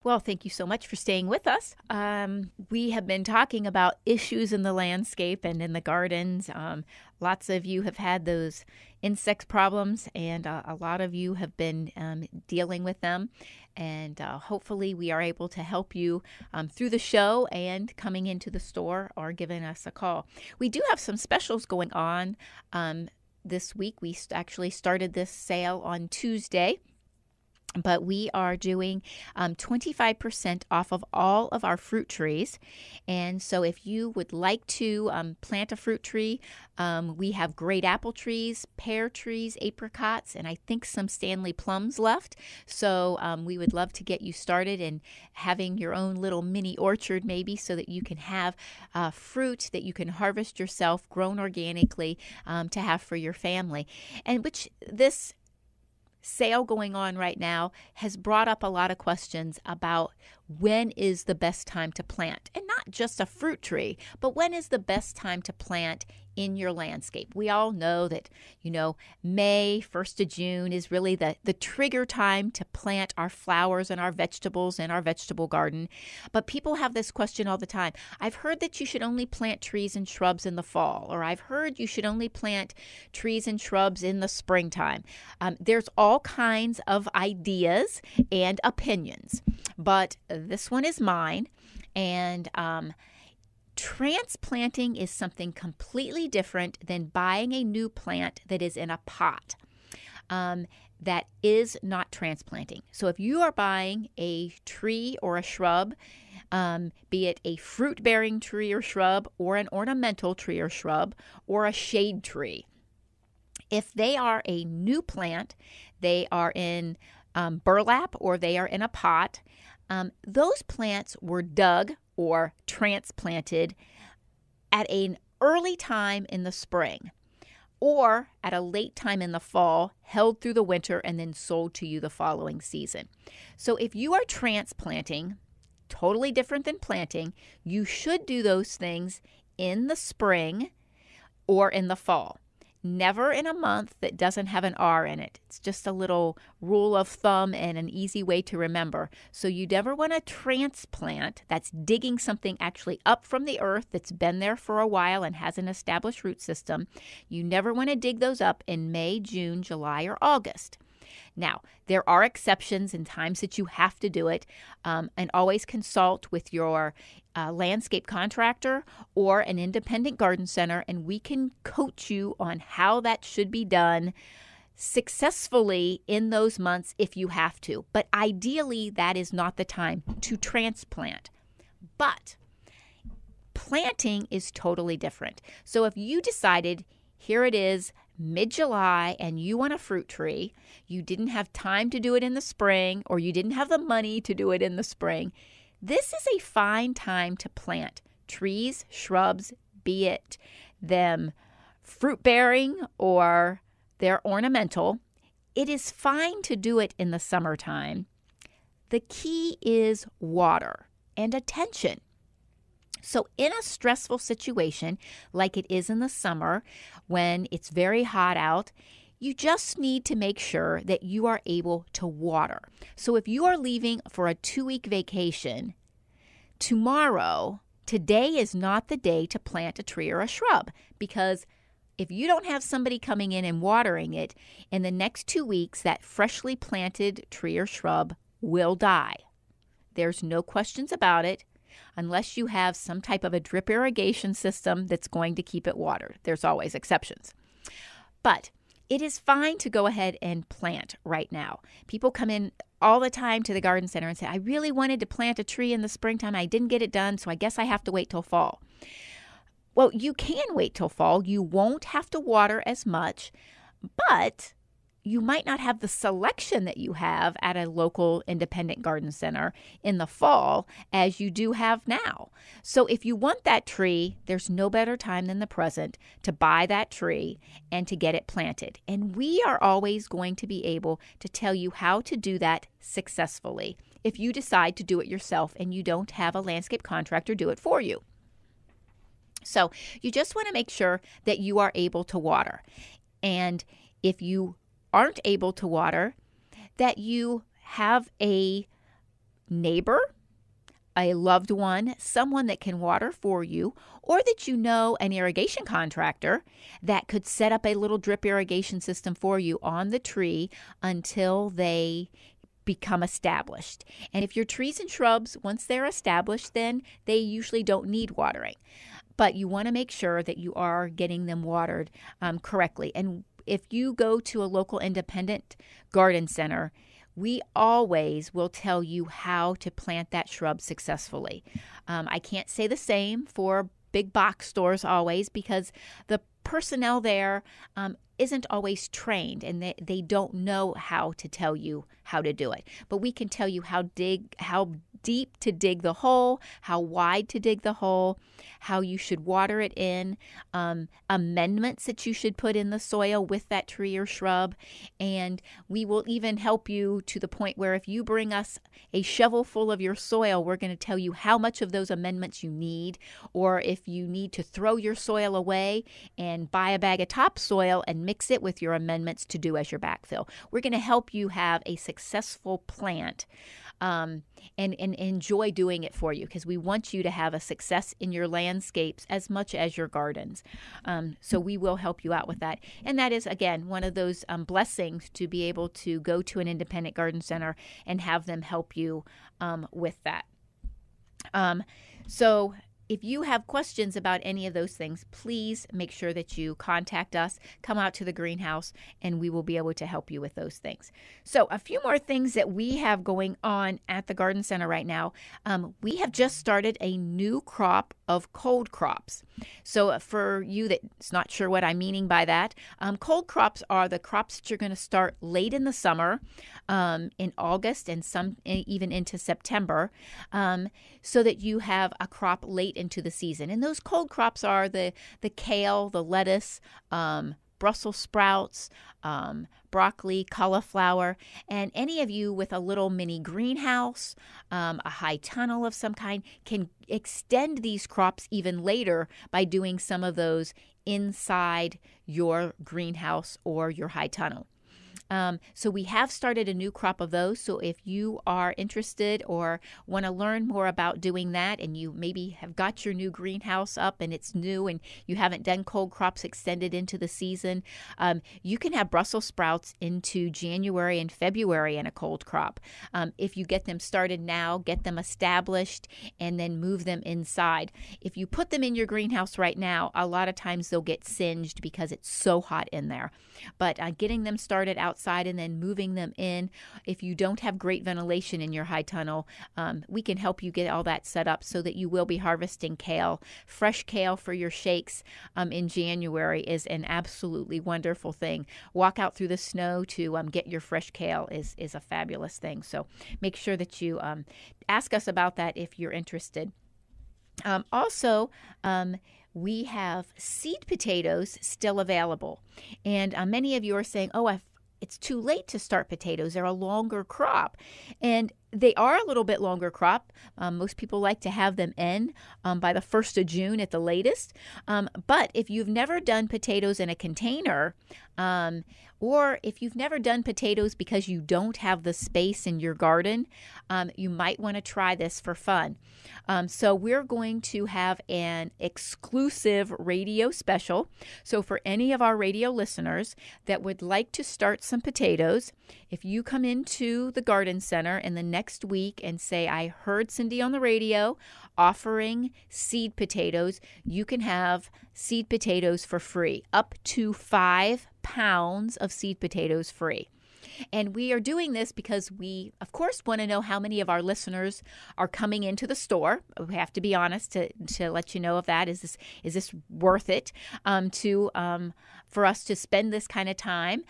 Well, thank you so much for staying with us. We have been talking about issues in the landscape and in the gardens. Lots of you have had those insect problems, and a lot of you have been dealing with them. And hopefully, we are able to help you through the show and coming into the store or giving us a call. We do have some specials going on this week. We actually started this sale on Tuesday. But we are doing 25% off of all of our fruit trees. And so if you would like to plant a fruit tree, we have great apple trees, pear trees, apricots, and I think some Stanley plums left. So we would love to get you started in having your own little mini orchard maybe so that you can have fruit that you can harvest yourself, grown organically, to have for your family. And which this sale going on right now has brought up a lot of questions about when is the best time to plant, and not just a fruit tree, but when is the best time to plant in your landscape. We all know that, May 1st of June is really the trigger time to plant our flowers and our vegetables in our vegetable garden. But people have this question all the time. I've heard that you should only plant trees and shrubs in the fall, or I've heard you should only plant trees and shrubs in the springtime. There's all kinds of ideas and opinions, but this one is mine. And transplanting is something completely different than buying a new plant that is in a pot. That is not transplanting. So if you are buying a tree or a shrub, be it a fruit-bearing tree or shrub, or an ornamental tree or shrub, or a shade tree, if they are a new plant, they are in burlap or they are in a pot, those plants were dug or transplanted at an early time in the spring or at a late time in the fall, held through the winter, and then sold to you the following season. So if you are transplanting, totally different than planting, you should do those things in the spring or in the fall. Never in a month that doesn't have an R in it. It's just a little rule of thumb and an easy way to remember. So you never want to transplant. That's digging something actually up from the earth that's been there for a while and has an established root system. You never want to dig those up in May, June, July, or August. Now, there are exceptions and times that you have to do it, and always consult with your landscape contractor or an independent garden center, and we can coach you on how that should be done successfully in those months if you have to. But ideally, that is not the time to transplant. But planting is totally different. So if you decided, here it is, mid-July, and you want a fruit tree, you didn't have time to do it in the spring, or you didn't have the money to do it in the spring, this is a fine time to plant trees, shrubs, be it them fruit-bearing or they're ornamental. It is fine to do it in the summertime. The key is water and attention. So in a stressful situation, like it is in the summer when it's very hot out, you just need to make sure that you are able to water. So if you are leaving for a 2-week vacation, today is not the day to plant a tree or a shrub, because if you don't have somebody coming in and watering it, in the next 2 weeks, that freshly planted tree or shrub will die. There's no questions about it. Unless you have some type of a drip irrigation system that's going to keep it watered. There's always exceptions. But it is fine to go ahead and plant right now. People come in all the time to the garden center and say, I really wanted to plant a tree in the springtime. I didn't get it done, so I guess I have to wait till fall. Well, you can wait till fall. You won't have to water as much, but you might not have the selection that you have at a local independent garden center in the fall as you do have now. So if you want that tree, there's no better time than the present to buy that tree and to get it planted. And we are always going to be able to tell you how to do that successfully if you decide to do it yourself and you don't have a landscape contractor do it for you. So you just want to make sure that you are able to water. And if you aren't able to water, that you have a neighbor, a loved one, someone that can water for you, or that you know an irrigation contractor that could set up a little drip irrigation system for you on the tree until they become established. And if your trees and shrubs, once they're established, then they usually don't need watering. But you want to make sure that you are getting them watered correctly. And if you go to a local independent garden center, we always will tell you how to plant that shrub successfully. I can't say the same for big box stores always, because the personnel there isn't always trained, and they don't know how to tell you how to do it. But we can tell you how deep to dig the hole, how wide to dig the hole, how you should water it in, amendments that you should put in the soil with that tree or shrub. And we will even help you to the point where if you bring us a shovel full of your soil, we're going to tell you how much of those amendments you need, or if you need to throw your soil away and buy a bag of topsoil and mix it with your amendments to do as your backfill. We're going to help you have a successful plant and enjoy doing it for you, because we want you to have a success in your landscapes as much as your gardens. So we will help you out with that. And that is, again, one of those blessings to be able to go to an independent garden center and have them help you with that. So if you have questions about any of those things, please make sure that you contact us, come out to the greenhouse, and we will be able to help you with those things. So a few more things that we have going on at the garden center right now. We have just started a new crop of cold crops. So for you that's not sure what I'm meaning by that, cold crops are the crops that you're going to start late in the summer, in August, and some even into September, so that you have a crop late into the season. And those cold crops are the kale, the lettuce, Brussels sprouts, broccoli, cauliflower, and any of you with a little mini greenhouse, a high tunnel of some kind, can extend these crops even later by doing some of those inside your greenhouse or your high tunnel. So we have started a new crop of those. So if you are interested or want to learn more about doing that, and you maybe have got your new greenhouse up and it's new and you haven't done cold crops extended into the season, you can have Brussels sprouts into January and February in a cold crop. If you get them started now, get them established, and then move them inside. If you put them in your greenhouse right now, a lot of times they'll get singed because it's so hot in there. But getting them started outside and then moving them in, if you don't have great ventilation in your high tunnel, we can help you get all that set up so that you will be harvesting kale. Fresh kale for your shakes in January is an absolutely wonderful thing. Walk out through the snow to get your fresh kale is a fabulous thing. So make sure that you ask us about that if you're interested. Also, we have seed potatoes still available. And many of you are saying, it's too late to start potatoes. They're a longer crop. And they are a little bit longer crop. Most people like to have them in by the 1st of June at the latest. But if you've never done potatoes in a container, or if you've never done potatoes because you don't have the space in your garden, you might want to try this for fun. So we're going to have an exclusive radio special. So for any of our radio listeners that would like to start some potatoes, if you come into the garden center in the next week and say, I heard Cindy on the radio offering seed potatoes, you can have seed potatoes for free, up to 5 pounds of seed potatoes free. And we are doing this because we, of course, want to know how many of our listeners are coming into the store. We have to be honest to let you know of that. Is this worth it for us to spend this kind of time?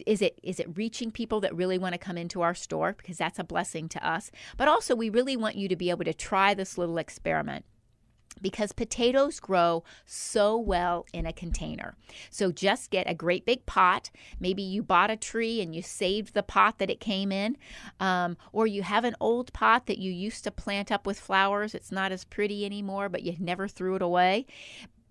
Is it reaching people that really want to come into our store? Because that's a blessing to us. But also, we really want you to be able to try this little experiment, because potatoes grow so well in a container. So just get a great big pot. Maybe you bought a tree and you saved the pot that it came in, or you have an old pot that you used to plant up with flowers. It's not as pretty anymore, but you never threw it away.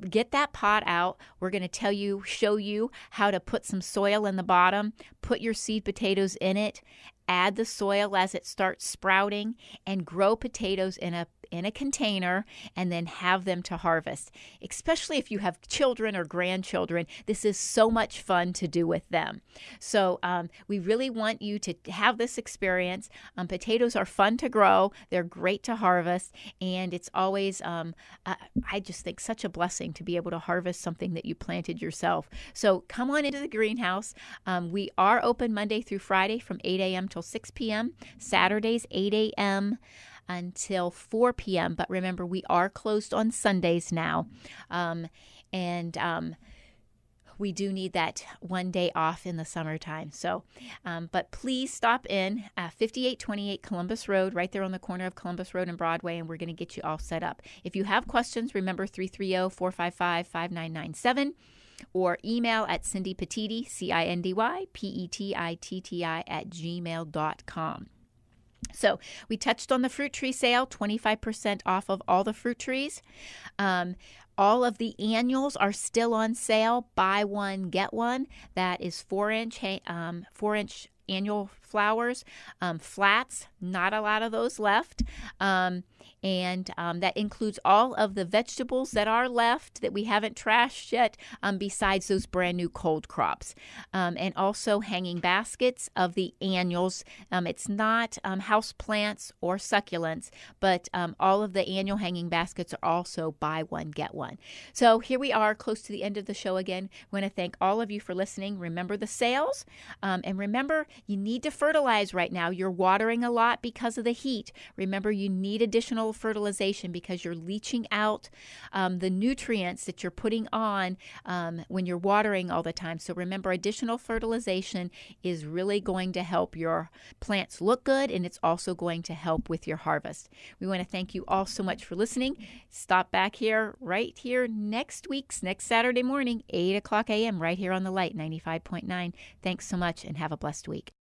get that pot out. We're going to show you how to put some soil in the bottom, put your seed potatoes in it, add the soil as it starts sprouting, and grow potatoes in a container, and then have them to harvest. Especially if you have children or grandchildren, this is so much fun to do with them. So we really want you to have this experience. Potatoes are fun to grow. They're great to harvest, and it's always, I just think, such a blessing to be able to harvest something that you planted yourself. So come on into the greenhouse. We are open Monday through Friday from 8 a.m. till 6 p.m., Saturdays 8 a.m. until 4 p.m. But remember, we are closed on Sundays now. We do need that one day off in the summertime. So, but please stop in 5828 Columbus Road, right there on the corner of Columbus Road and Broadway, and we're going to get you all set up. If you have questions, remember 330-455-5997. Or email at Cindy Petiiti, CindyPetitti @gmail.com. So we touched on the fruit tree sale, 25% off of all the fruit trees. All of the annuals are still on sale. Buy one, get one. That is 4-inch annual flowers. Flats, not a lot of those left. And that includes all of the vegetables that are left that we haven't trashed yet, besides those brand new cold crops. And also hanging baskets of the annuals. It's not house plants or succulents, but all of the annual hanging baskets are also buy one, get one. So here we are, close to the end of the show again. We want to thank all of you for listening. Remember the sales, and remember, you need to fertilize right now. You're watering a lot because of the heat. Remember, you need additional fertilization because you're leaching out the nutrients that you're putting on when you're watering all the time. So remember, additional fertilization is really going to help your plants look good, and it's also going to help with your harvest. We want to thank you all so much for listening. Stop back here, right here next Saturday morning, 8 o'clock a.m., right here on the Light 95.9. Thanks so much, and have a blessed week.